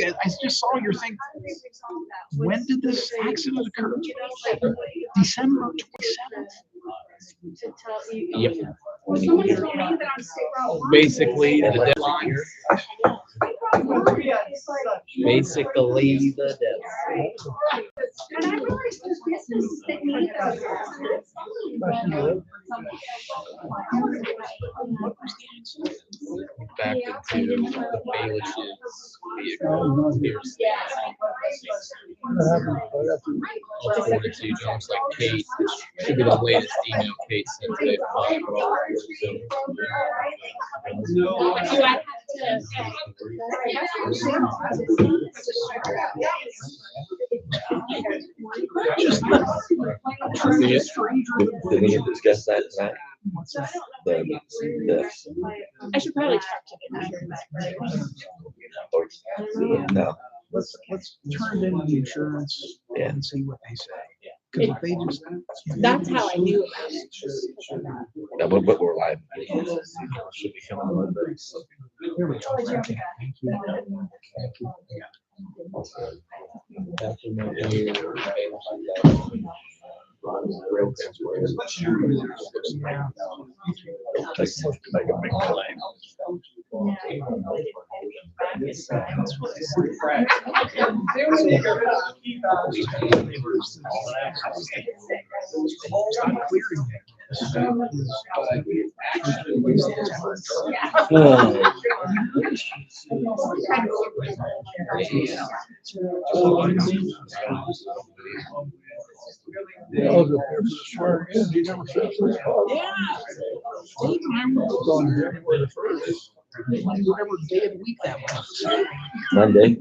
I just saw your thing. When did this accident occur? December 27th. Yep. Basically, the deadline. Basically, the deadline. Back into the bailiff's vehicle. Here's I'll forward it to you, John. It's like Kate. Should be the latest email Kate sent today. Did we discuss that tonight? I should probably talk to them. No. Let's turn it into the insurance and see what they say. Because if they just That's how I knew about it. Yeah, but we're live. Should be coming on Monday. here we go. Okay, thank you. Thank you. Whatever day of the week that was. Monday?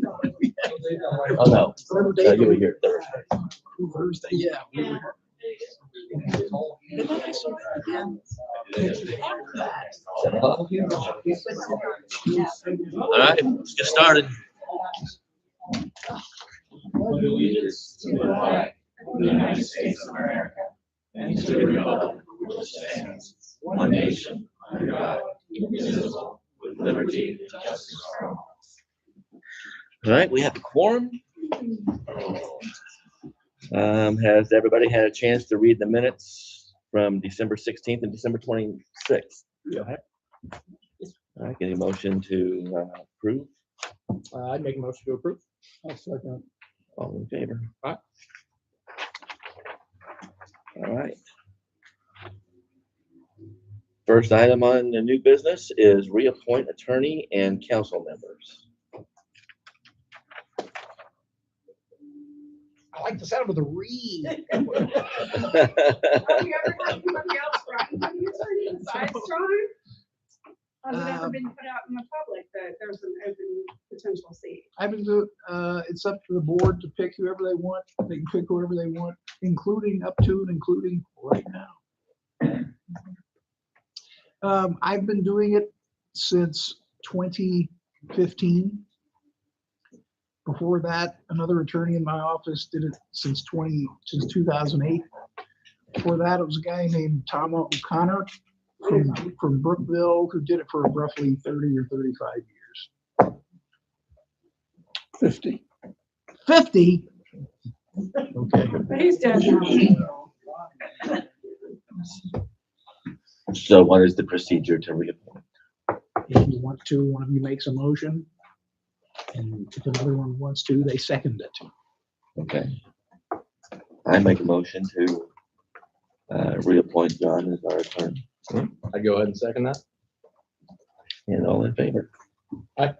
Oh, no. No, you were here Thursday, Thursday. yeah. All right, let's get started. Allegiance to the flag of the United States of America and to the republic for which it stands, one nation, under God, indivisible, with liberty and justice for all. All right, we have a quorum. Has everybody had a chance to read the minutes from December 16th and December 26th? Yeah. All right, getting a motion to approve. I'd make a motion to approve. All in favor? Aye. All right. First item on the new business is reappoint attorney and council members. I like the sound of the read. Have you ever had anybody else write anybody attorney besides John? Has it ever been put out in the public that there's an open potential seat? I mean, it's up to the board to pick whoever they want. They can pick whoever they want, including up to and including right now. I've been doing it since 2015. Before that, another attorney in my office did it since 2008. Before that, it was a guy named Tom O'Connor from Brookville who did it for roughly 30 or 35 years. 50. 50? Okay. But he's dead now. So what is the procedure to reappoint? If you want to, one of you makes a motion. And if another one wants to, they second it. Okay. I make a motion to reappoint John as our attorney. I'd go ahead and second that. And all in favor? It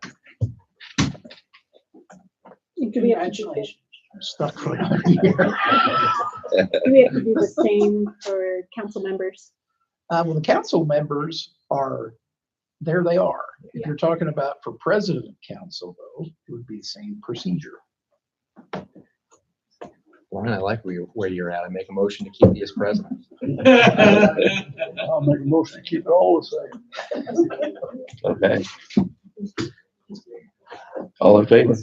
could be Congratulations. I'm stuck for another year. Do we have to do the same for council members? Well, the council members are, there they are. If you're talking about for president of council, though, it would be the same procedure. Well, I like where you're at. I make a motion to keep you as president. I'll make a motion to keep it all the same. Okay. All in favor?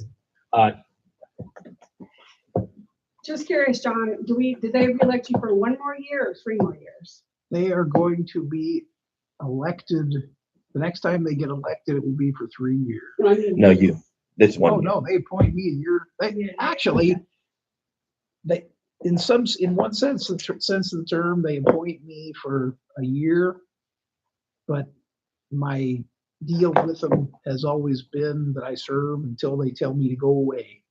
Just curious, John, did they reelect you for 1 more year or 3 more years? They are going to be elected. The next time they get elected, it will be for 3 years. No, you. This one. Oh, no, they appoint me a year. Actually, they, in one sense, sense of the term, they appoint me for a year. But my deal with them has always been that I serve until they tell me to go away.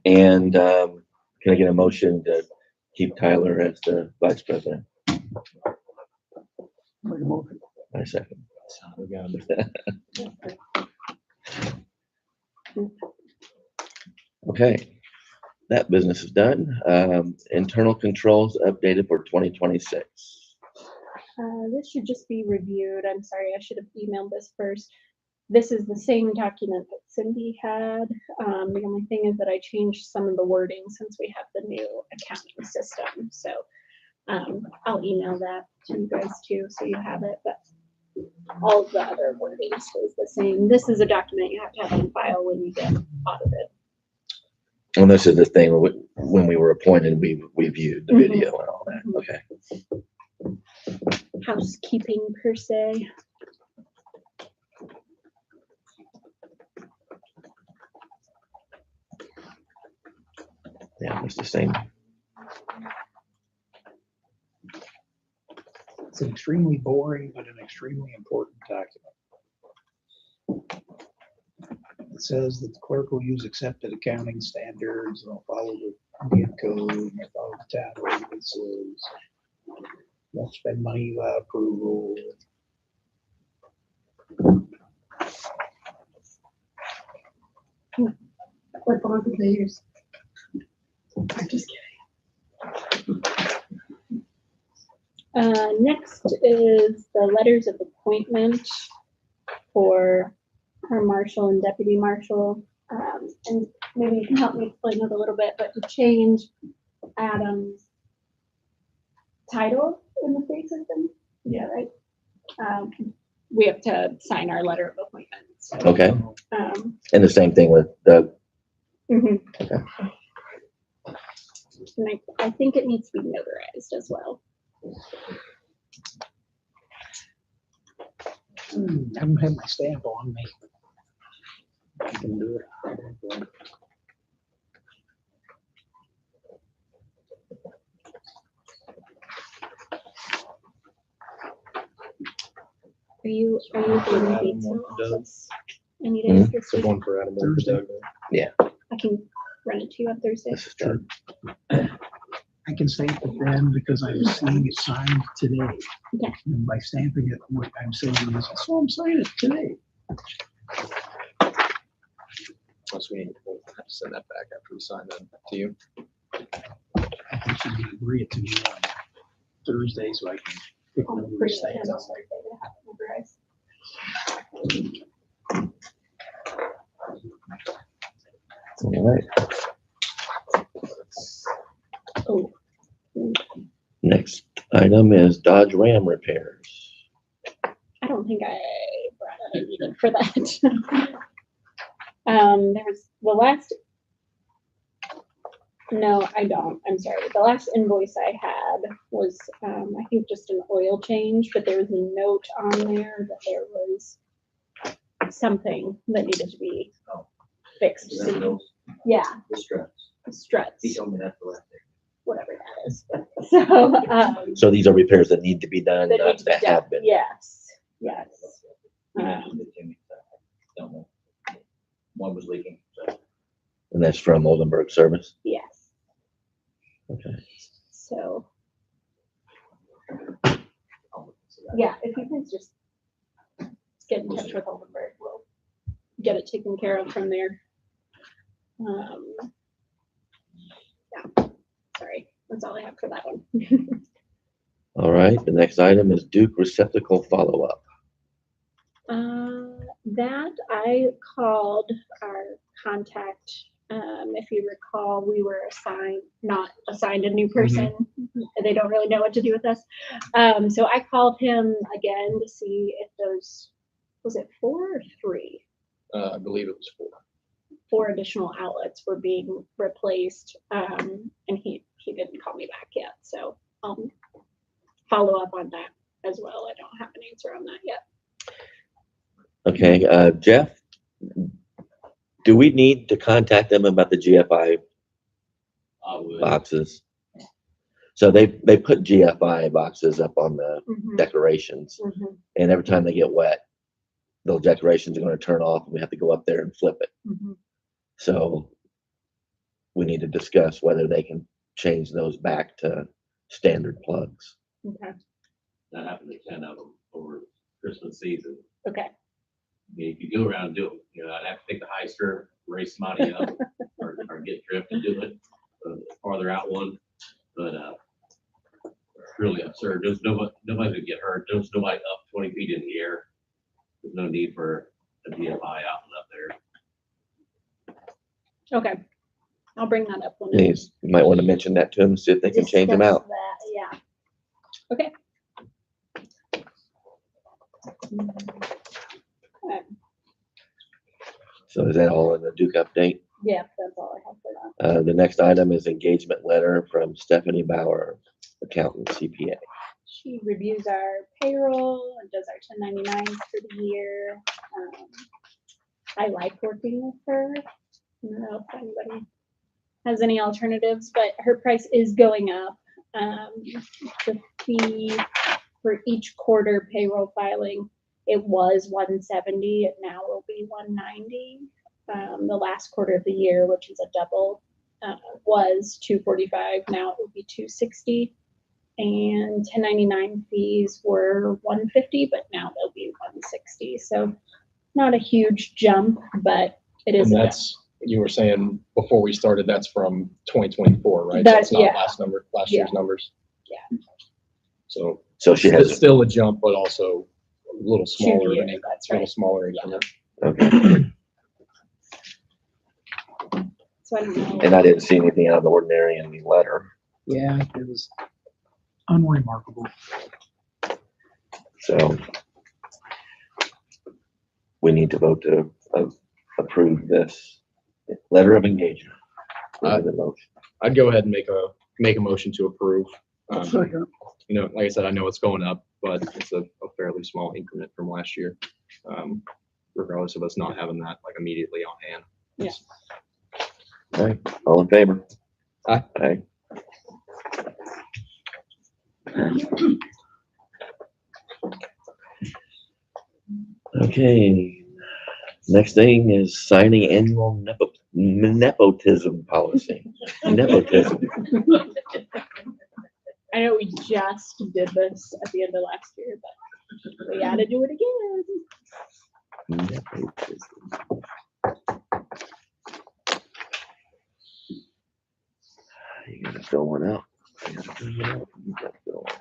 And can I get a motion to keep Tyler as the vice president? I second. Okay, that business is done. Internal controls updated for 2026. This should just be reviewed. I'm sorry, I should have emailed this first. This is the same document that Cindy had. The only thing is that I changed some of the wording since we have the new accounting system. So I'll email that to you guys too, so you have it. But all of the other wording stays the same. This is a document you have to have on file when you get audited. And this is the thing, when we were appointed, we viewed the video and all that. Okay. Housekeeping per se. Yeah, it's the same. It's an extremely boring, but an extremely important document. It says that the clerk will use accepted accounting standards, and they'll follow the Indian code, and they'll follow the town ordinances. Won't spend money without approval. What bond do they use? I'm just kidding. Next is the letters of appointment for our marshal and deputy marshal. And maybe you can help me explain it a little bit, but to change Adam's title in the state system. Yeah, right. We have to sign our letter of appointment. So, Okay. And the same thing with Doug. mhm. Okay. And I think it needs to be notarized as well. I haven't had my stamp on me. I can do it. Are you in the Batesville office any Mhm. days this week? One for Adam. One for Thursday. Doug. I can run it to you on Thursday. This is Doug. I can stamp it then because I'm seeing it signed today. Okay. And by stamping it, what I'm saying is, so I'm signing it today. Plus, we will have to send that back after we sign that to you. I think she's gonna agree it to me on Thursday so I can pick I'll one of bring the it in stamps. on Thursday to have it notarized. All right. Oh, Next item is Dodge Ram repairs. I don't think I brought anything for that. There was the last. No, I don't. I'm sorry. The last invoice I had was, I think, just an oil change, but there was a note on there that there was something that needed to be fixed. So, yeah, struts, He told me that the last day. whatever that is. So, So these are repairs that need to be done, that need to be that done. have been. Yes, yes. He mentioned it to me, so I don't know. One was leaking, so. And that's from Oldenburg Service. Yes. Okay. So, I'll look into that. yeah, if you can just get in touch with Oldenburg, we'll get it taken care of from there. Yeah, sorry, that's all I have for that one. All right. The next item is Duke receptacle follow-up. That I called our contact. If you recall, we were not assigned a new person. They don't really know what to do with us. So I called him again to see if was it 4 or 3? I believe it was 4. 4 additional outlets were being replaced. And he didn't call me back yet. So I'll follow up on that as well. I don't have an answer on that yet. Okay, Jeff, do we need to contact them about the GFI I would. boxes? So they put GFI boxes up on the Mhm, decorations, mhm, and every time they get wet, those decorations are going to turn off, and we have to go up there and flip it. mhm. So we need to discuss whether they can change those back to standard plugs. Okay, That happened to 10 of them over Christmas season. okay. I mean, if you go around and do it, you know, I'd have to take the high skirt, race somebody up, or get drift to do it, farther out one. But it's really absurd. There's nobody would get hurt. There's nobody up 20 feet in the air. There's no need for a DFI outlet up there. Okay. I'll bring that up when. Please, you might want to mention that to them, see if they can change them discuss out. that, yeah. Okay. So is that all in the Duke update? Yeah, that's all I have for that. The next item is engagement letter from Stephanie Bauer, accountant CPA. She reviews our payroll and does our 1099s for the year. I like working with her. I don't know if anybody has any alternatives, but her price is going up. The fee for each quarter payroll filing, it was $170, it now will be $190. The last quarter of the year, which is a double, was $245, now it will be $260. And 1099 fees were $150, but now they'll be $160. So not a huge jump, but it is. And a jump. that's, you were saying before we started, that's from 2024, right? That's- That's not yeah. last Yeah. year's numbers. Yeah. So So she it's has, still a jump, but also a little smaller, years, that's little right. smaller Yeah. increment. okay, So I don't know. and I didn't see anything out of the ordinary in the letter. Yeah, it was unremarkable. So we need to vote to approve this letter of engagement. The motion. I'd go ahead and make a motion to approve. Second. You know, like I said, I know it's going up, but it's a fairly small increment from last year. Regardless of us not having that like immediately on hand. Yeah. All right, all in favor? Aye. Aye. Okay, next thing is signing annual nepotism policy. Nepotism. I know we just did this at the end of last year, but we gotta do it again. Nepotism. You gotta fill one out. You gotta fill one out. You gotta fill one out.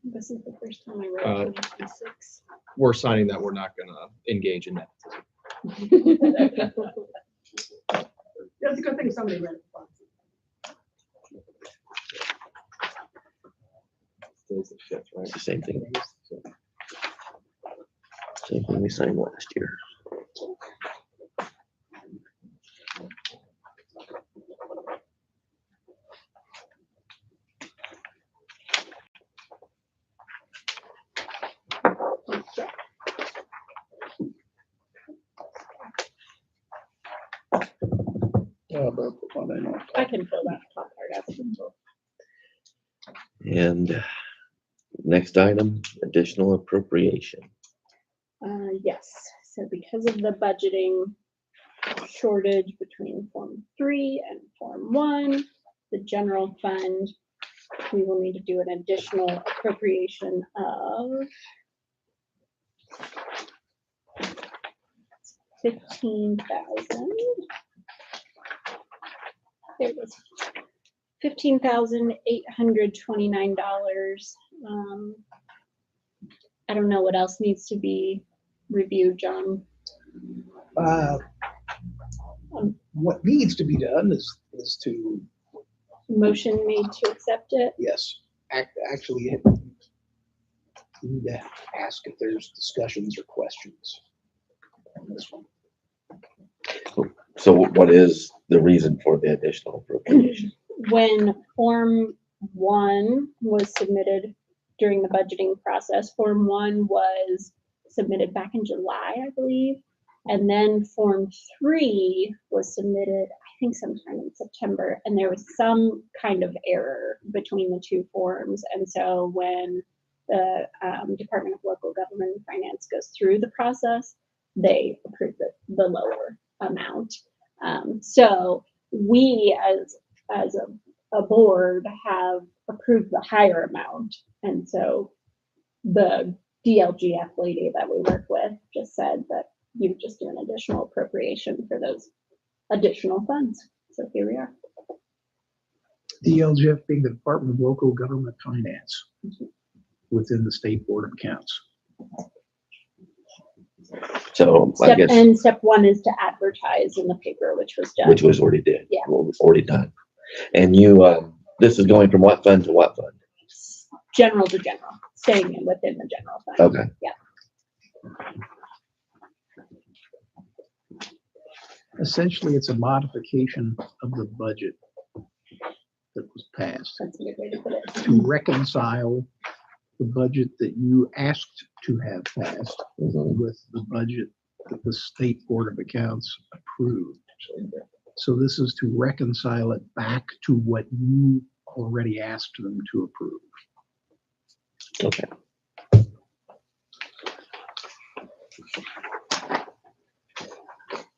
This is the first time I read 2026. We're signing that we're not gonna engage in that. That's a good thing somebody read it. Today's the 5th, right? It's the same thing. Same thing we signed last year. I can fill that top part out. And next item, additional appropriation. Yes, so because of the budgeting shortage between Form 3 and Form 1, the general fund, we will need to do an additional appropriation of $15,000. There it is. $15,829. I don't know what else needs to be review, John? Uh, What needs to be done is to, Motion made to accept it? yes, actually, you need to ask if there's discussions or questions on this one. So what is the reason for the additional appropriation? When Form 1 was submitted during the budgeting process, Form 1 was submitted back in July, I believe. And then Form 3 was submitted, I think sometime in September, and there was some kind of error between the two forms. And so when the Department of Local Government and Finance goes through the process, they approve the lower amount. So we as a board have approved the higher amount. And so the DLGF lady that we work with just said that you would just do an additional appropriation for those additional funds. So here we are. DLGF being the Department of Local Government Finance within the State Board of Accounts. So I guess, Step 1 is to advertise in the paper, which was done. which was already did. Yeah. Well, was already done. And you, this is going from what fund to what fund? General to general, staying within the general fund. Okay. Yeah. Essentially, it's a modification of the budget that was passed That's a good way to put it. to reconcile the budget that you asked to have passed Mhm. with the budget that the State Board of Accounts approved. So this is to reconcile it back to what you already asked them to approve. Okay.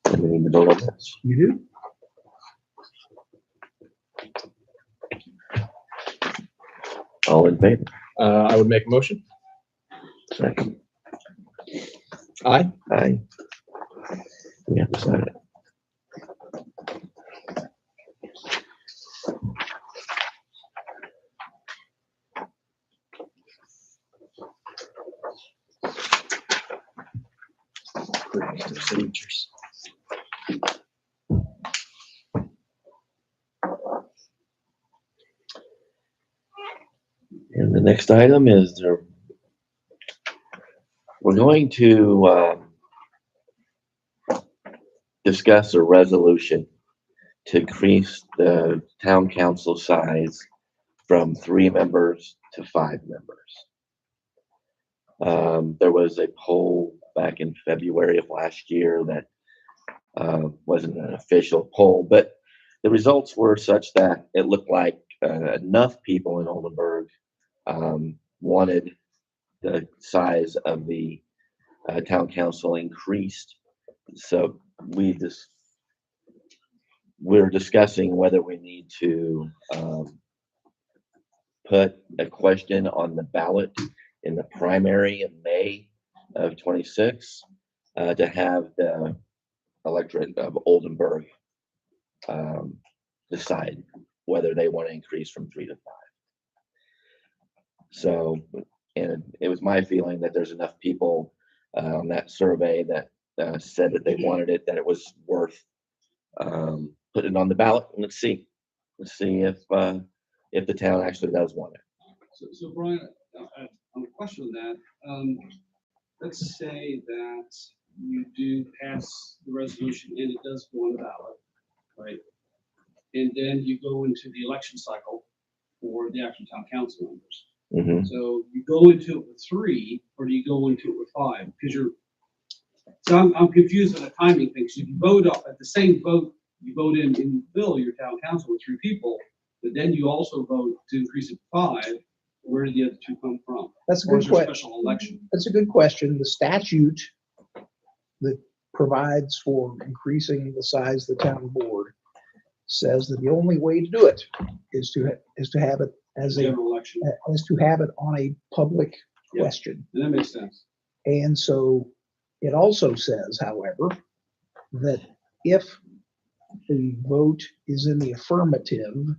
And we need to vote on this. You do? All in favor? I would make a motion. Second. Aye. Aye. We have to sign it. Signatures. And the next item is we're going to discuss a resolution to increase the town council size from 3 members to 5 members. There was a poll back in February of last year that wasn't an official poll, but the results were such that it looked like enough people in Oldenburg wanted the size of the town council increased. So we're discussing whether we need to put a question on the ballot in the primary in May of 26 to have the electorate of Oldenburg decide whether they want to increase from 3 to 5. So, and it was my feeling that there's enough people on that survey that said that they wanted it, that it was worth putting it on the ballot. And let's see if the town actually does want it. So Brian, on the question of that, let's say that you do pass the resolution and it does go on the ballot, right? And then you go into the election cycle for the actual town council members. Mhm. So you go into it with 3, or do you go into it with 5? Because I'm confused on the timing thing. So you vote up at the same vote, you vote in fill your town council with 3 people, but then you also vote to increase it to 5. Where did the other 2 come from? That's a Or good is there a question. special election? That's a good question. The statute that provides for increasing the size of the town board says that the only way to do it is to have it as General election. on a public Yeah. question. And that makes sense. And so it also says, however, that if the vote is in the affirmative,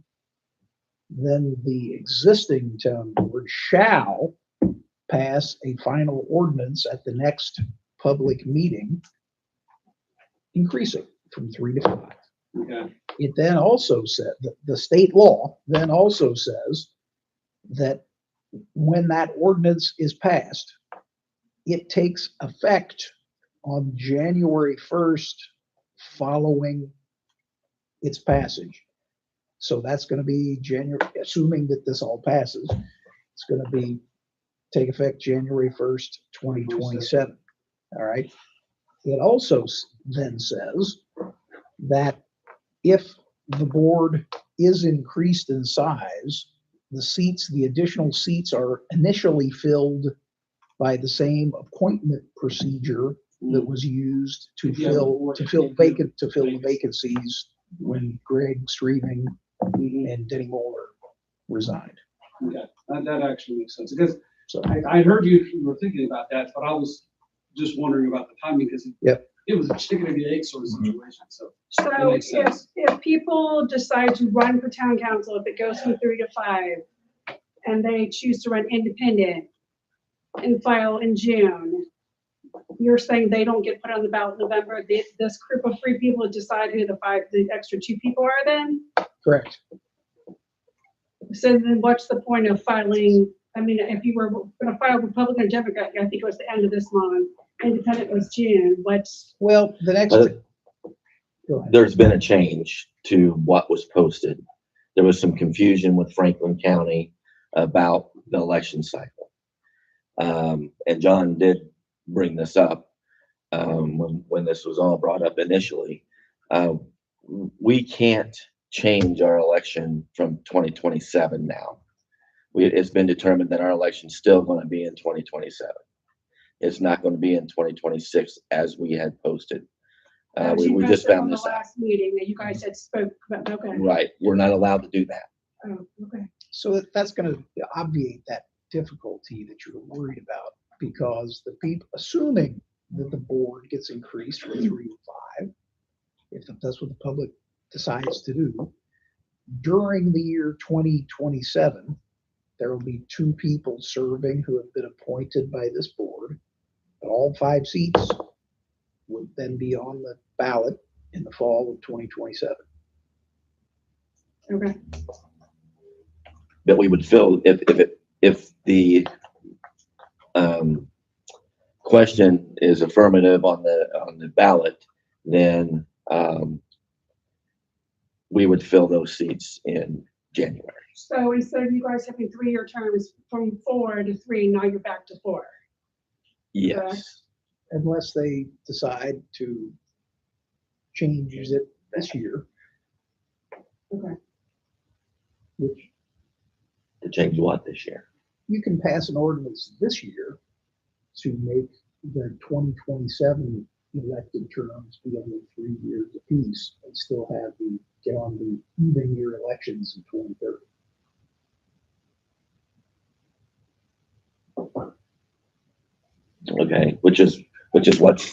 then the existing town board shall pass a final ordinance at the next public meeting increasing from 3 to 5. Okay. It then also said that the state law then also says that when that ordinance is passed, it takes effect on January 1st following its passage. So that's going to be January, assuming that this all passes, it's going to be take effect January 1st, 2027. All right. It also then says that if the board is increased in size, the additional seats are initially filled by the same appointment procedure that was used to fill the vacancies when Greg Streaming and Denny Moeller resigned. Okay, that actually makes sense, because So, I heard you were thinking about that, but I was just wondering about the timing, because it was a chicken and the egg sort of situation, so. So makes sense. if people decide to run for town council, if it goes from 3 to 5, and they choose to run independent and file in June, you're saying they don't get put on the ballot in November? This group of 3 people decide who the extra 2 people are then? correct. So then what's the point of filing? I mean, if you were going to file Republican or Democrat, I think it was the end of this month. Independent was June. Well, the next. But Go ahead. there's been a change to what was posted. There was some confusion with Franklin County about the election cycle. And John did bring this up when this was all brought up initially. We can't change our election from 2027 now. It's been determined that our election's still going to be in 2027. It's not going to be in 2026 as we had posted. We just found this out. Last meeting that you guys had spoke about. Okay. Right. We're not allowed to do that. Oh, okay. So that's going to obviate that difficulty that you're worried about, because the people, assuming that the board gets increased from 3 to 5, if that's what the public decides to do, during the year 2027, there will be 2 people serving who have been appointed by this board. All 5 seats would then be on the ballot in the fall of 2027. Okay. That we would fill if the question is affirmative on the ballot, then we would fill those seats in January. So instead of you guys having 3-year terms from 4 to 3, now you're back to 4. Yes. Unless they decide to change it this year. Okay. Which To change what this year? you can pass an ordinance this year to make the 2027 elected terms be only 3 years apiece and still get on the even year elections in 2030. Okay, which is what's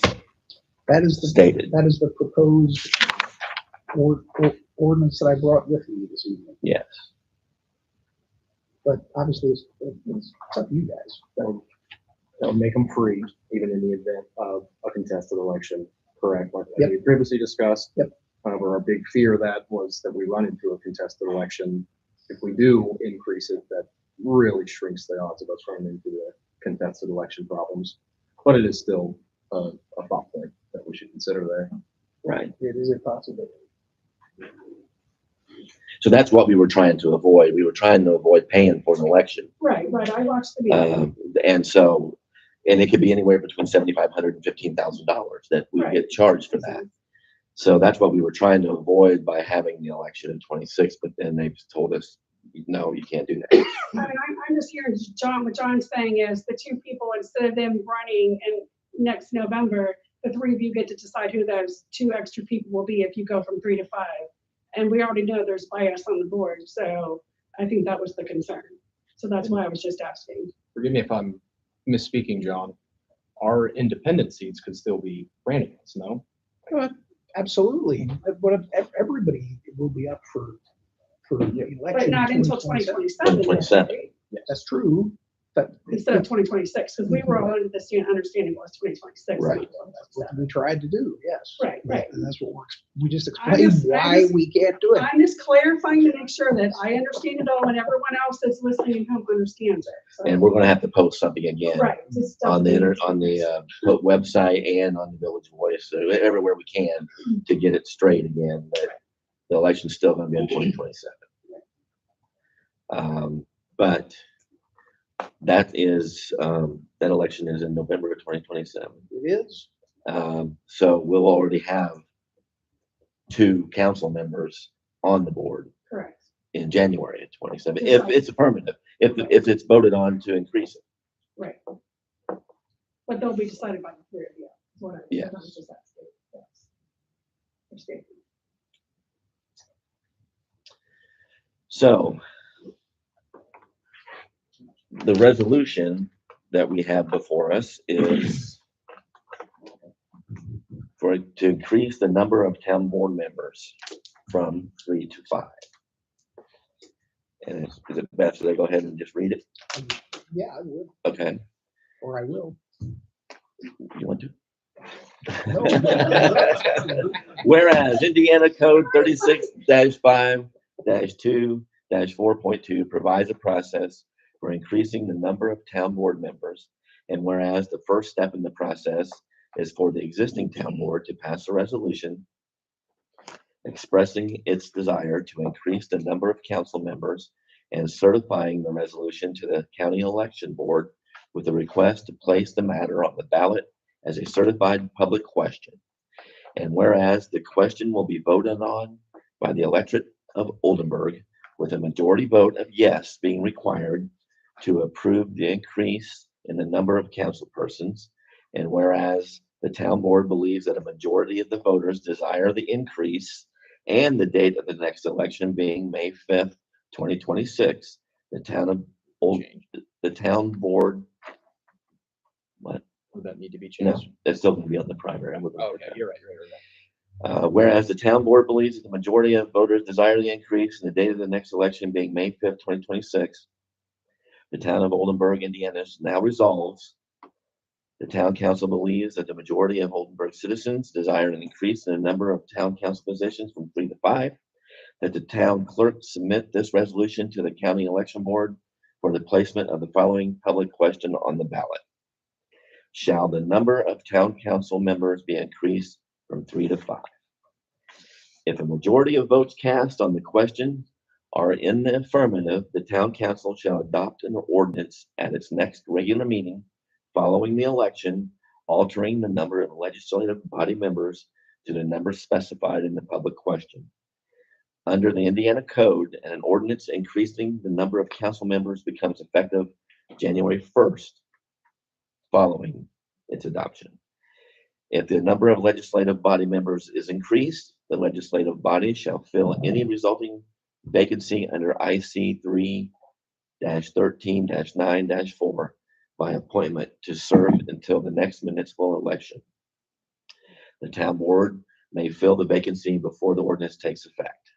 That is the stated. That is the proposed ordinance that I brought with me this evening. Yes. But obviously, it's up to you guys. That would make them free, even in the event of a contested election, correct? Like Yep. we previously discussed. Yep. However, our big fear of that was that we run into a contested election. If we do increase it, that really shrinks the odds of us running into the contested election problems. But it is still a thought point that we should consider there. Right. It is a possibility. So that's what we were trying to avoid. We were trying to avoid paying for an election. Right. I watched the meeting. And it could be anywhere between $7,500 and $15,000 that we get charged for that. So that's what we were trying to avoid by having the election in 26. But then they've told us, no, you can't do that. I mean, I'm just hearing John. What John's saying is the 2 people, instead of them running in next November, the 3 of you get to decide who those 2 extra people will be if you go from 3 to 5. And we already know there's bias on the board, so I think that was the concern. So that's why I was just asking. Forgive me if I'm misspeaking, John. Our independent seats could still be ran against, no? Absolutely. But everybody will be up for the election. But not until 2027. 2027. That's true. instead of 2026, because we were all under the understanding it was 2026. Right. That's what we tried to do, yes. Right, right. And that's what works. We just I explained just- why we can't do it. I'm just clarifying to make sure that I understand it all and everyone else that's listening at home understands it. So- And we're gonna have to post something again Right. just on the definitely. website and on the Village Voice, so everywhere we can to get it straight again, but the election's still gonna be in 2027. But that is, that election is in November of 2027. It is. So we'll already have 2 council members on the board Correct. in January of 27, if it's affirmative, if it's voted on to increase it. Right. But they'll be decided by the 3 of you. is what I- Yes. that was just that state, yes. Or state. So the resolution that we have before us is to increase the number of town board members from 3 to 5. And is it best that I go ahead and just read it? Yeah, I would, Okay, or I will. you want to? No. Whereas Indiana Code 36-5-2-4.2 provides a process for increasing the number of town board members, and whereas the first step in the process is for the existing town board to pass a resolution expressing its desire to increase the number of council members and certifying the resolution to the county election board with a request to place the matter on the ballot as a certified public question. And whereas the question will be voted on by the electorate of Oldenburg with a majority vote of yes being required to approve the increase in the number of council persons. And whereas the town board believes that a majority of the voters desire the increase and the date of the next election being May 5th, 2026, the town board, what? Would that need to be No, changed? that's still gonna be on the primary. Oh, okay, you're right, you're right. Whereas the town board believes that the majority of voters desire the increase and the date of the next election being May 5th, 2026, the town of Oldenburg, Indiana now resolves. The town council believes that the majority of Oldenburg citizens desire an increase in the number of town council positions from 3 to 5, that the town clerk submit this resolution to the county election board for the placement of the following public question on the ballot. Shall the number of town council members be increased from 3 to 5? If a majority of votes cast on the question are in the affirmative, the town council shall adopt an ordinance at its next regular meeting following the election, altering the number of legislative body members to the number specified in the public question. Under the Indiana Code, an ordinance increasing the number of council members becomes effective January 1st following its adoption. If the number of legislative body members is increased, the legislative body shall fill any resulting vacancy under IC 3-13-9-4 by appointment to serve until the next municipal election. The town board may fill the vacancy before the ordinance takes effect.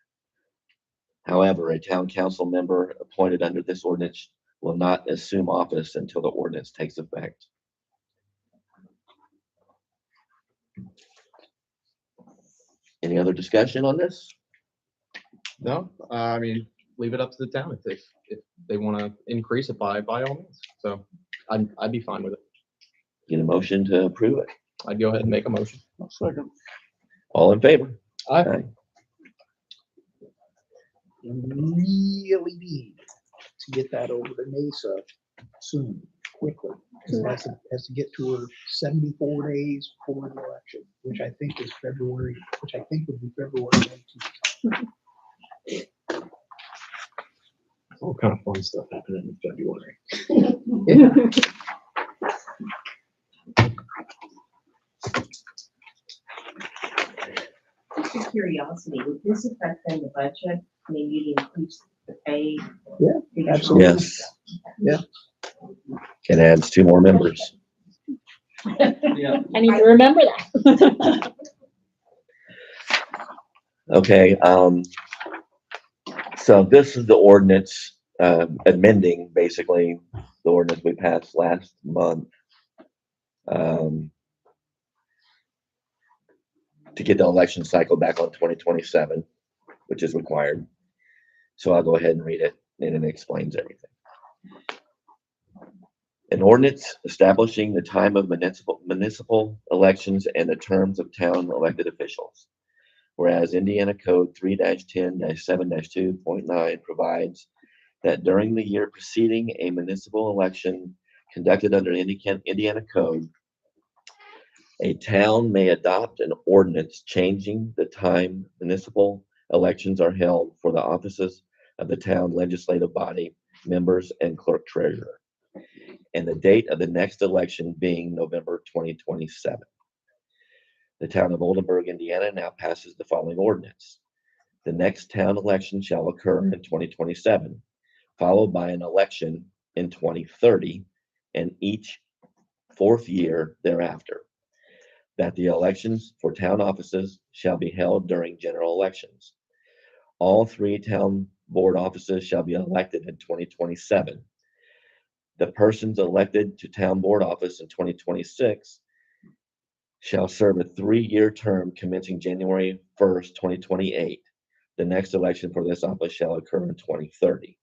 However, a town council member appointed under this ordinance will not assume office until the ordinance takes effect. Any other discussion on this? No, I mean, leave it up to the town if they want to increase it by all means. So I'd be fine with it. Get a motion to approve it. I'd go ahead and make a motion. Second. All in favor? Aye. Really need to get that over to Mesa soon, quickly. Because it has to get to her 74 days before the election, which I think is February, which I think would be February 19th. All kind of fun stuff happening in February. Just for curiosity, would this affect then the budget? I mean, you'd increase the pay? Yeah, absolutely. Yes. Yeah. It adds 2 more members. I need to remember that. Okay, so this is the ordinance amending basically the ordinance we passed last month, to get the election cycle back on 2027, which is required. So I'll go ahead and read it, and it explains everything. An ordinance establishing the time of municipal elections and the terms of town elected officials. Whereas Indiana Code 3-10-7-2.9 provides that during the year preceding a municipal election conducted under Indiana Code, a town may adopt an ordinance changing the time municipal elections are held for the offices of the town legislative body, members, and clerk treasurer, and the date of the next election being November 2027. The town of Oldenburg, Indiana now passes the following ordinance. The next town election shall occur in 2027, followed by an election in 2030 and each fourth year thereafter. That the elections for town offices shall be held during general elections. All 3 town board offices shall be elected in 2027. The persons elected to town board office in 2026 shall serve a 3-year term commencing January 1st, 2028. The next election for this office shall occur in 2030.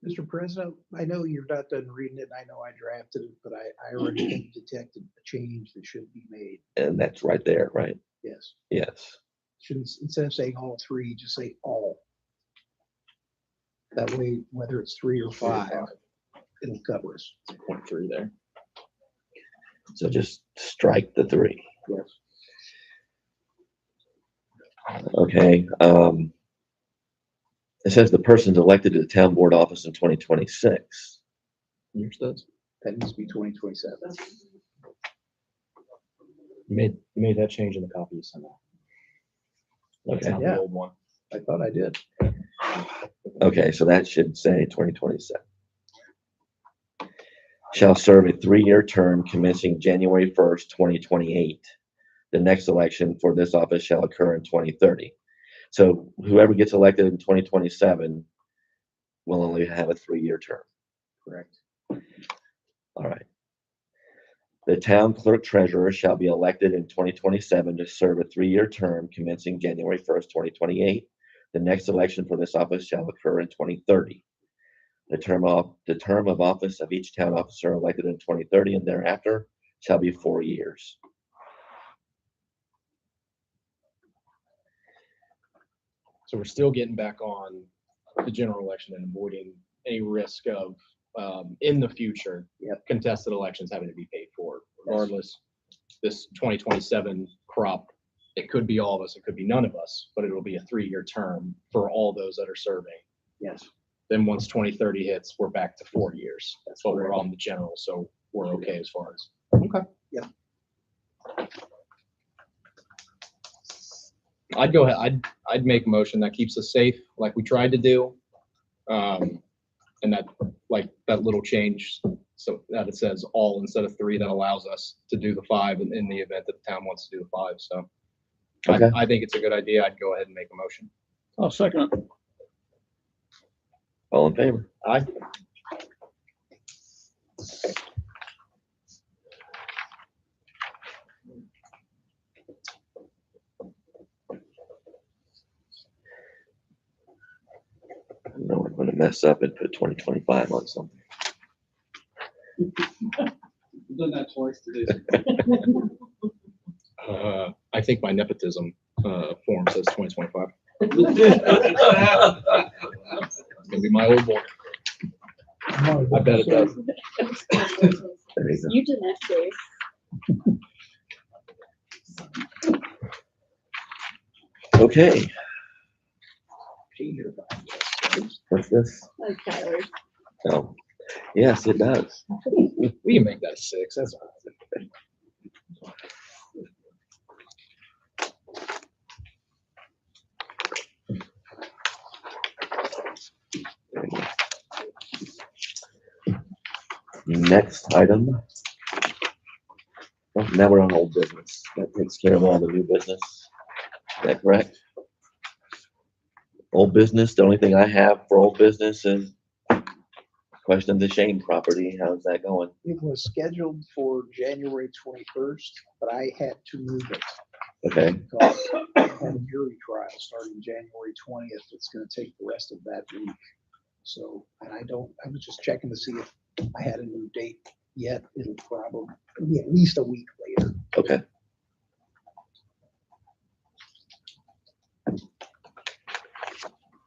Mr. President, I know you're not done reading it. I know I drafted it, but I already detected a change that should be made. And that's right there, right? Yes. Yes. Shouldn't, instead of saying all 3, just say all. That way, whether it's 3 or 5, it'll cover us. 0.3 there. So just strike the 3. Yes. Okay. It says the person's elected to the town board office in 2026. Yours does? That needs to be 2027. You made that change in the copy you sent out. That's Okay. not Yeah. the old one. I thought I did. Okay, so that should say 2027. Shall serve a 3-year term commencing January 1st, 2028. The next election for this office shall occur in 2030. So whoever gets elected in 2027 will only have a 3-year term. Correct. All right. The town clerk treasurer shall be elected in 2027 to serve a 3-year term commencing January 1st, 2028. The next election for this office shall occur in 2030. The term of office of each town officer elected in 2030 and thereafter shall be 4 years. So we're still getting back on the general election and avoiding any risk of, in the future, contested elections having to be paid for. Regardless, this 2027 crop, it could be all of us, it could be none of us, but it'll be a 3-year term for all those that are serving. Yes. Then once 2030 hits, we're back to 4 years. That's what we're on the general, so we're okay as far as. Okay. Yeah. I'd go ahead. I'd make a motion that keeps us safe, like we tried to do, and that little change, so that it says all instead of 3, that allows us to do the 5 in the event that the town wants to do the 5. So, Okay. I think it's a good idea. I'd go ahead and make a motion. I'll second it. All in favor? Aye. I know we're going to mess up and put 2025 on something. I've done that twice today. I think my nepotism form says 2025. It's gonna be my old boy. I bet it does. There you go. You did that, Dave. Okay. What's this? Like Tyler. Oh, yes, it does. We can make that a 6. That's all right. Next item. Oh, now we're on old business. That takes care of all the new business. Is that correct? Old business, the only thing I have for old business is question of the Shane property. How's that going? It was scheduled for January 21st, but I had to move it. Okay, Because I had a jury trial starting January 20th. It's gonna take the rest of that week. So, and I was just checking to see if I had a new date yet. It'll be at least a week later. okay.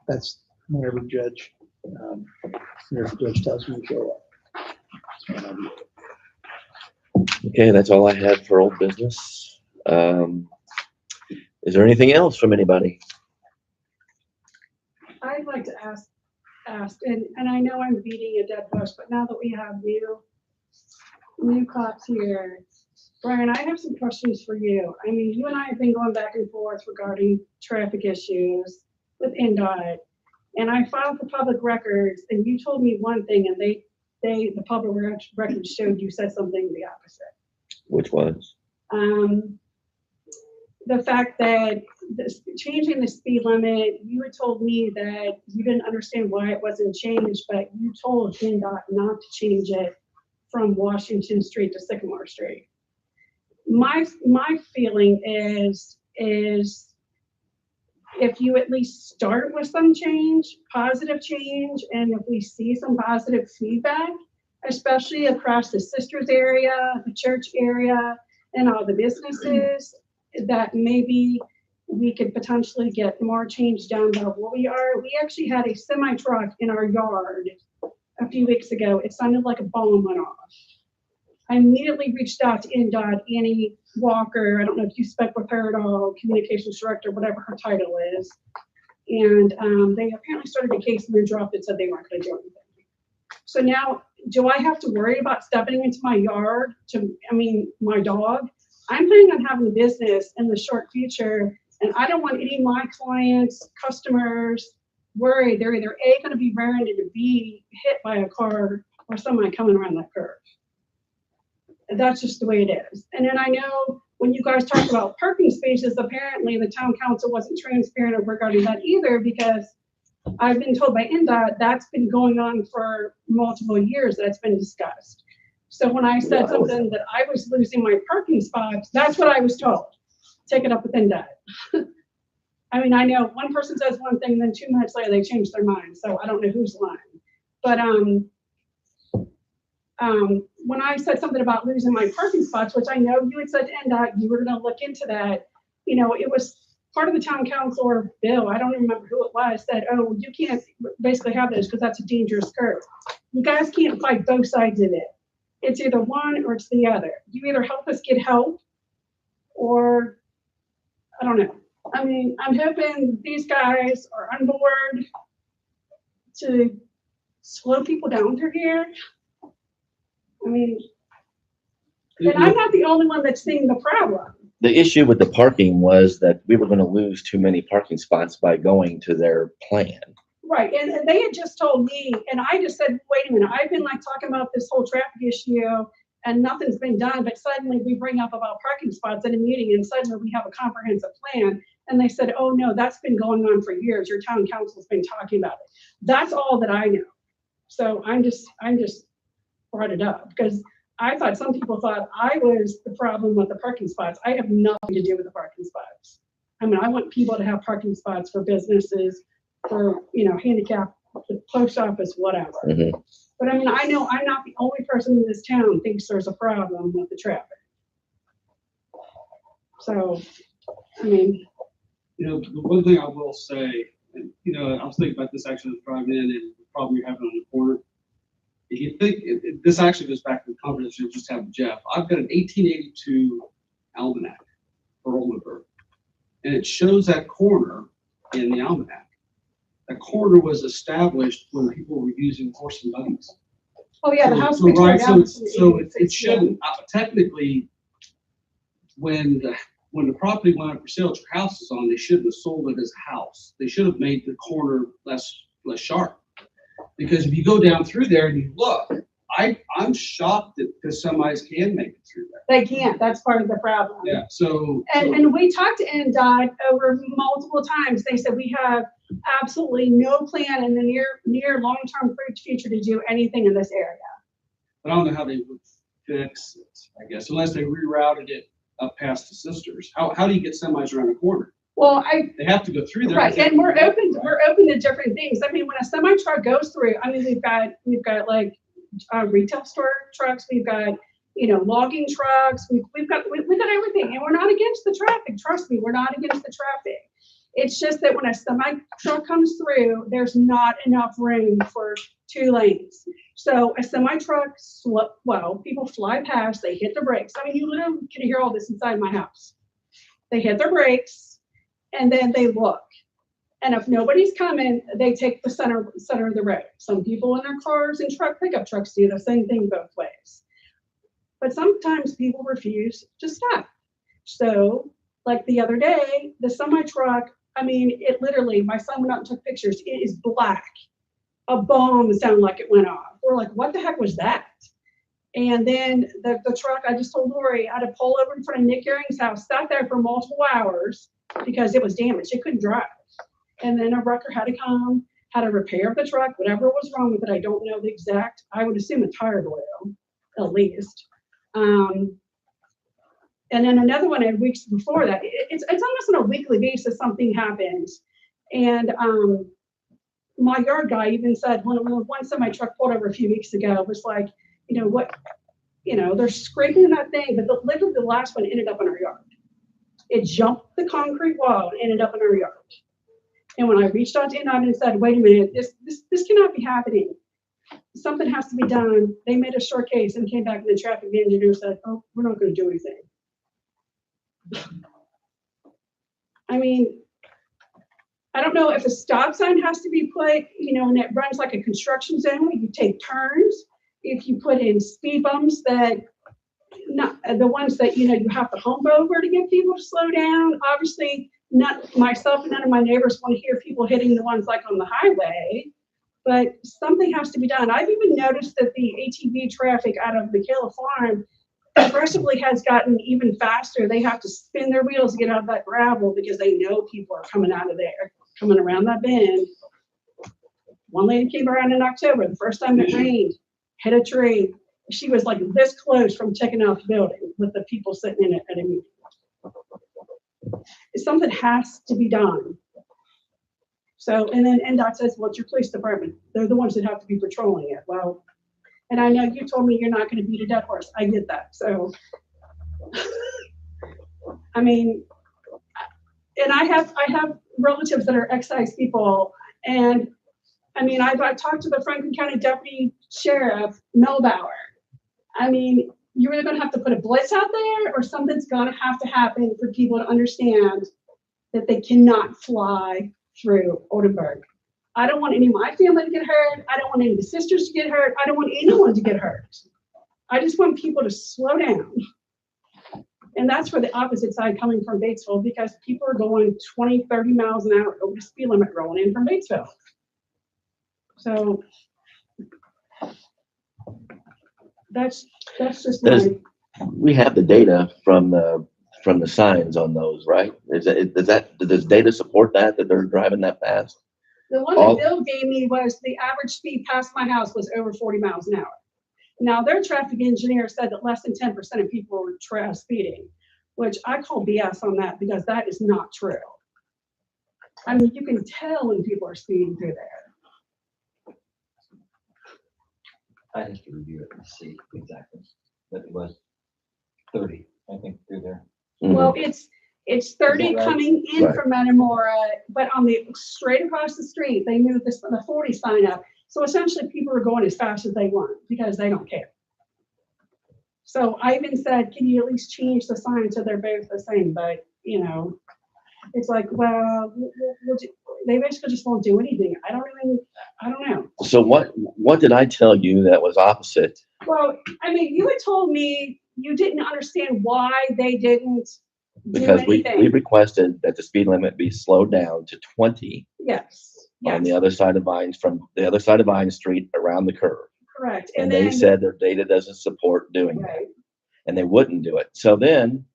That's whenever judge tells me to show up. That's when I'll be there. Okay, that's all I had for old business. Is there anything else from anybody? I'd like to ask, and I know I'm beating a dead horse, but now that we have new cops here, Brian, I have some questions for you. I mean, you and I have been going back and forth regarding traffic issues with NDOT, and I filed for public records, and you told me one thing, and the public records showed you said something the opposite. Which was? The fact that changing the speed limit, you had told me that you didn't understand why it wasn't changed, but you told NDOT not to change it from Washington Street to Sycamore Street. My feeling is if you at least start with some change, positive change, and if we see some positive feedback, especially across the sisters area, the church area, and all the businesses, that maybe we could potentially get more change down by where we are. We actually had a semi truck in our yard a few weeks ago. It sounded like a bomb went off. I immediately reached out to NDOT, Annie Walker. I don't know if you spoke with her at all, communications director, whatever her title is. And they apparently started a case and then dropped it, said they weren't going to do anything. So now, do I have to worry about stepping into my yard my dog? I'm planning on having a business in the short future, and I don't want any of my clients, customers worried they're either A, going to be rear-ended, or B, hit by a car or somebody coming around that curve. And that's just the way it is. And then I know when you guys talked about parking spaces, apparently the town council wasn't transparent regarding that either, because I've been told by NDOT that's been going on for multiple years. That's been discussed. So when I said something that I was losing my parking spots, that's what I was told. Take it up with NDOT. I mean, I know one person says one thing, then 2 minutes later they change their mind. So I don't know who's lying. But when I said something about losing my parking spots, which I know you had said to NDOT, you were going to look into that. You know, it was part of the town council or Bill, I don't even remember who it was, said, oh, you can't basically have this because that's a dangerous curve. You guys can't fight both sides of it. It's either one or it's the other. You either help us get help or I don't know. I mean, I'm hoping these guys are on board to slow people down through here. I mean, and I'm not the only one that's seeing the problem. The issue with the parking was that we were going to lose too many parking spots by going to their plan. Right, and they had just told me, and I just said, wait a minute, I've been like talking about this whole traffic issue and nothing's been done, but suddenly we bring up about parking spots at a meeting and suddenly we have a comprehensive plan. And they said, oh no, that's been going on for years. Your town council's been talking about it. That's all that I know. So I'm just brought it up because I thought some people thought I was the problem with the parking spots. I have nothing to do with the parking spots. I mean, I want people to have parking spots for businesses, for, handicap, the post office, whatever. Mm-hmm. But I mean, I know I'm not the only person in this town thinks there's a problem with the traffic. So, I mean. The one thing I will say, and, I was thinking about this actually driving in and the problem you're having on the corner. If you think, this actually goes back to the conversation I just had with Jeff. I've got an 1882 almanac for Oldenburg, and it shows that corner in the almanac. That corner was established when people were using horse and buggies. Oh yeah, the house. So it shouldn't technically. When the property went up for sale, your house is on. They shouldn't have sold it as a house. They should have made the corner less sharp. Because if you go down through there and you look, I'm shocked that the semis can make it through there. They can't. That's part of the problem. Yeah. So and we talked to NDOT over multiple times. They said we have absolutely no plan in the near long-term future to do anything in this area. But I don't know how they would fix it, I guess, unless they rerouted it up past the sisters. How do you get semis around the corner? Well, They have to go through there. right, and we're open to different things. I mean, when a semi truck goes through, I mean, we've got like retail store trucks, we've got, you know, logging trucks, we've got everything, and we're not against the traffic. Trust me, we're not against the traffic. It's just that when a semi truck comes through, there's not enough room for 2 lanes. So a semi truck, people fly past, they hit the brakes. I mean, you literally can hear all this inside my house. They hit their brakes, and then they look. And if nobody's coming, they take the center of the road. Some people in their cars and pickup trucks do the same thing both ways. But sometimes people refuse to stop. So, like the other day, the semi truck, I mean, it literally, my son went out and took pictures. It is black. A bomb sounded like it went off. We're like, what the heck was that? And then the truck, I just told Lori, I had to pull over in front of Nick Gearing's house, sat there for multiple hours because it was damaged. It couldn't drive. And then a wrecker had to come, had to repair the truck, whatever was wrong with it. I don't know the exact, I would assume a tire oil, at least. And then another one in weeks before that. It's almost on a weekly basis something happens. And my yard guy even said, when one semi truck pulled over a few weeks ago, was like, you know what, you know, they're scraping that thing, but literally the last one ended up in our yard. It jumped the concrete wall and ended up in our yard. And when I reached out to him and said, wait a minute, this cannot be happening. Something has to be done. They made a short case and came back, and the traffic engineer said, oh, we're not going to do anything. I mean, I don't know if a stop sign has to be put, you know, and it runs like a construction zone where you take turns. If you put in speed bumps that, not the ones that, you know, you have to hump over to get people to slow down. Obviously, not myself and none of my neighbors want to hear people hitting the ones like on the highway, but something has to be done. I've even noticed that the ATV traffic out of Michaela Farm progressively has gotten even faster. They have to spin their wheels to get out of that gravel because they know people are coming out of there, coming around that bend. One lady came around in October, the first time it rained, hit a tree. She was like this close from checking out the building with the people sitting in it at a meeting. Something has to be done. So, and then NDOT says, well, it's your police department. They're the ones that have to be patrolling it. Well, and I know you told me you're not going to beat a dead horse. I get that. So, I mean, and I have relatives that are excise people, and I mean, I talked to the Franklin County Deputy Sheriff Melbauer. I mean, you're either going to have to put a blitz out there, or something's going to have to happen for people to understand that they cannot fly through Oldenburg. I don't want any of my family to get hurt. I don't want any of the sisters to get hurt. I don't want anyone to get hurt. I just want people to slow down. And that's for the opposite side coming from Batesville, because people are going 20, 30 miles an hour over the speed limit rolling in from Batesville. So that's just we have the data from the signs on those, right? Does data support that they're driving that fast? The one that Bill gave me was the average speed past my house was over 40 miles an hour. Now, their traffic engineer said that less than 10% of people were speeding, which I call BS on that, because that is not true. I mean, you can tell when people are speeding through there. I have to review it and see exactly, but it was 30, I think, through there. Well, it's 30 right? coming in Right. from Metamora, but on the straight across the street, they moved the 40 sign up. So essentially, people are going as fast as they want because they don't care. So I even said, can you at least change the sign so they're both the same? But, you know, it's like, well, they basically just won't do anything. I don't know. So what did I tell you that was opposite? Well, I mean, you had told me you didn't understand why they didn't Because do we anything. requested that the speed limit be slowed down to 20 Yes. on the other side of Vines, from the other side of Vine Street around the curve. Correct. And they said their data doesn't support doing that, right. and they wouldn't do it. So then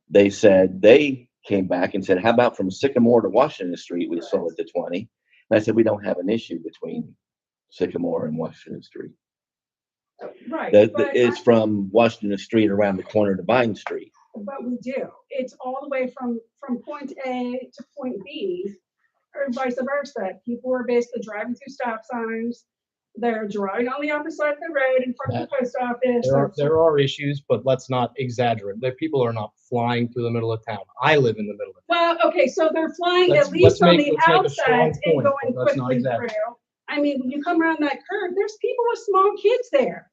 they said they came back and said, how about from Sycamore to Washington Street, we sold it to 20. And I said, we don't have an issue between Sycamore and Washington Street. Right. It's from Washington Street around the corner to Vine Street. But we do. It's all the way from point A to point B, or vice versa. People are basically driving through stop signs. They're driving on the opposite side of the road in front of the post office. There are issues, but let's not exaggerate. The people are not flying through the middle of town. I live in the middle of town. Well, okay, so they're flying Let's- at least on let's the make a strong outside and point, going but let's not quickly exaggerate. through. I mean, when you come around that curve, there's people with small kids there.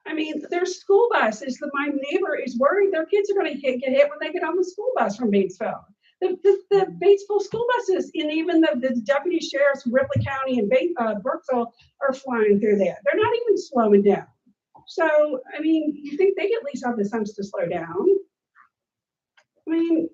I mean, there's school buses that my neighbor is worried their kids are gonna get hit when they get on the school bus from Batesville. The Batesville school buses and even the deputy sheriffs from Ripley County and Burkeville are flying through there. They're not even slowing down. So, I mean, you think they at least have the sense to slow down? I mean,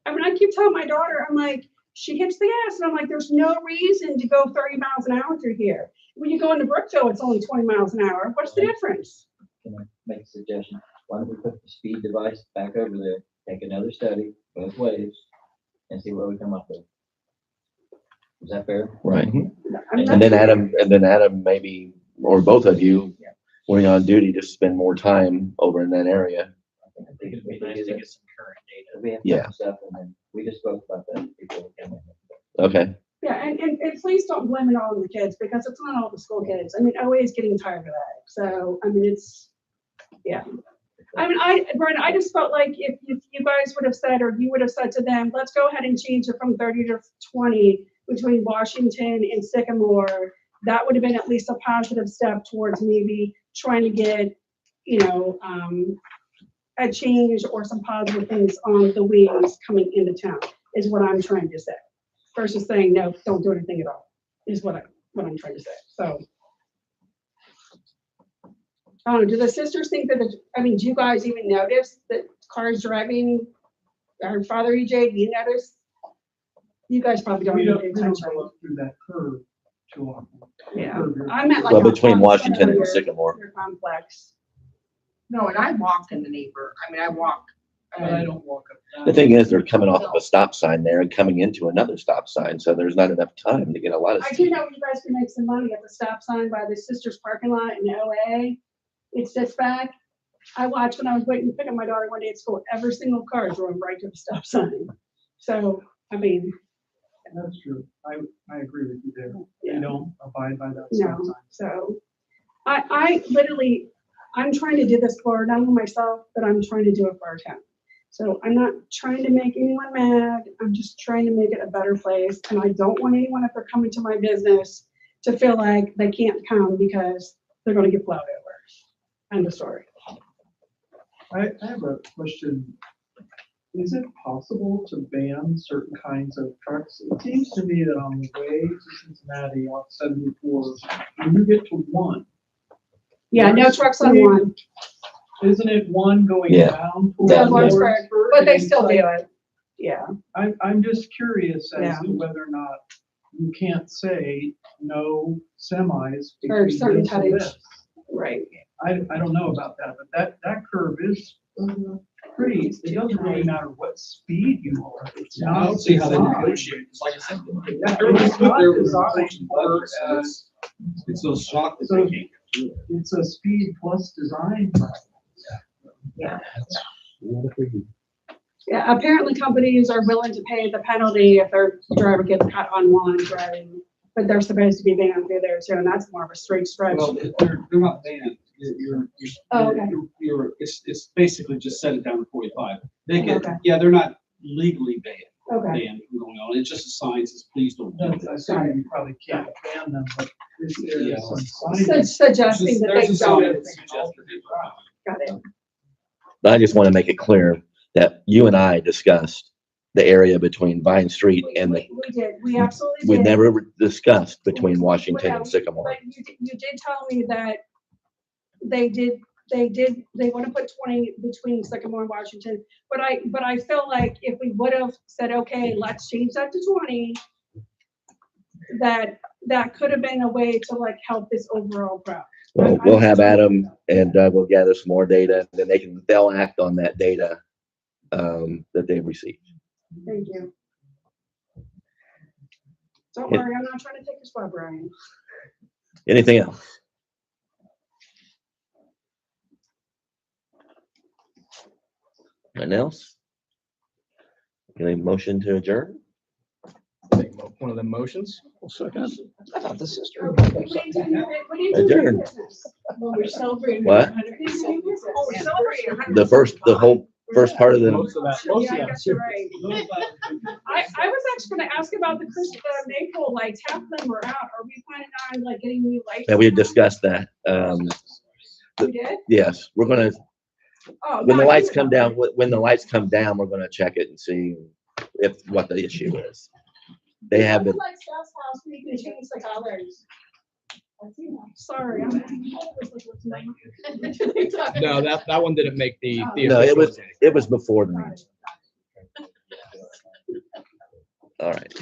I keep telling my daughter, I'm like, she hits the gas, and I'm like, there's no reason to go 30 miles an hour through here. When you go into Brookville, it's only 20 miles an hour. What's the difference? Can I make a suggestion? Why don't we put the speed device back over there, take another study, both ways, and see what we come up with? Is that fair? Right. I'm not- And then Adam, maybe, or both of you, when you're on duty, just spend more time over in that area. I think it'd be nice to get some current data. We have Yeah. some stuff, and then we just spoke about that before we came in. Okay. Yeah, and please don't blame it all on the kids, because it's not all the school kids. I mean, OA is getting tired of that. So, I mean, yeah. I mean, Brian, I just felt like if you guys would have said, or you would have said to them, let's go ahead and change it from 30 to 20 between Washington and Sycamore, that would have been at least a positive step towards maybe trying to get, a change or some positive things on the wings coming into town, is what I'm trying to say. Versus saying, no, don't do anything at all, is what I'm trying to say. So, I don't know, do the sisters think that, do you guys even notice that cars driving, our father EJ, do you notice? You guys probably don't We even don't, pay we don't attention. go up through that curve too often. Yeah, I meant like. Well, on between your- Washington and your- Sycamore. Your complex. No, and I walk in the neighbor, I walk. But I don't walk up. The thing is, they're coming off of a stop sign there and coming into another stop sign, so there's not enough time to get a lot of. I do know you guys can make some money at the stop sign by the sisters parking lot in OA. It sits back. I watched when I was waiting to pick up my daughter one day at school, every single car drove right to the stop sign. So, That's true. I agree with you there. Yeah. They don't abide by that stop no, sign. so I literally, I'm trying to do this for not only myself, but I'm trying to do it for our town. So I'm not trying to make anyone mad. I'm just trying to make it a better place. And I don't want anyone, if they're coming to my business, to feel like they can't come because they're going to get plowed over. End of story. I have a question. Is it possible to ban certain kinds of trucks? It seems to me that on the way to Cincinnati on 74, when you get to one. Yeah, no trucks on one. Isn't it one going Yeah. down? Yeah, towards Lawrenceburg, Lawrenceburg? but they And still it's do like- it. Yeah. I'm just curious Yeah. as to whether or not you can't say no semis. Or between certain this and tonnage. this. Right. I don't know about that, but that curve is pretty, it doesn't really matter what speed you are. It's I not don't see how they designed- negotiate. It's like I said. Yeah, They're it's put not there with designed inflation for budgets, so it's those shock that So- they can't get through it. It's a speed plus design problem. Yeah, apparently companies are willing to pay the penalty if their driver gets caught on one driving, but they're supposed to be banned through there too, and that's more of a straight stretch. Well, they're not banned. Oh, okay. It's basically just set it down to 45. They get, Okay. yeah, they're not legally Okay, banned from going on. It just assigns says, please don't do I this. assume you probably can't ban them, but is there Yeah. some Su- signage? suggesting that There's they a sign that don't. suggests that they don't. Got it. But I just want to make it clear that you and I discussed the area between Vine Street and the, We did, we absolutely we did. never discussed between Washington and Sycamore. But you did tell me that they want to put 20 between Sycamore and Washington. But I feel like if we would have said, okay, let's change that to 20, that could have been a way to like help this overall problem. Well, we'll have Adam and we'll gather some more data, and then they'll act on that data that they've received. Thank you. Don't Yeah. worry, I'm not trying to take your spot, Brian. Anything else? Anything else? Any motion to adjourn? One of the motions. I thought the sister. What do you do in your Adjourn. business? Well, we're celebrating. What? 100%. Oh, we're celebrating 100. The first part of the, Most of that. Yeah, I guess you're right. I was actually gonna ask about the maypole lights. Half of them were out. Are we planning on like getting new lights? and we had discussed that. We did? Yes, we're gonna, Oh, when the not lights you. come down, when the lights come down, we're gonna check it and see what the issue is. They have been, Like Scott's house, we can change the colors. Sorry. no, No, that one didn't make the. it was before the meeting. All right.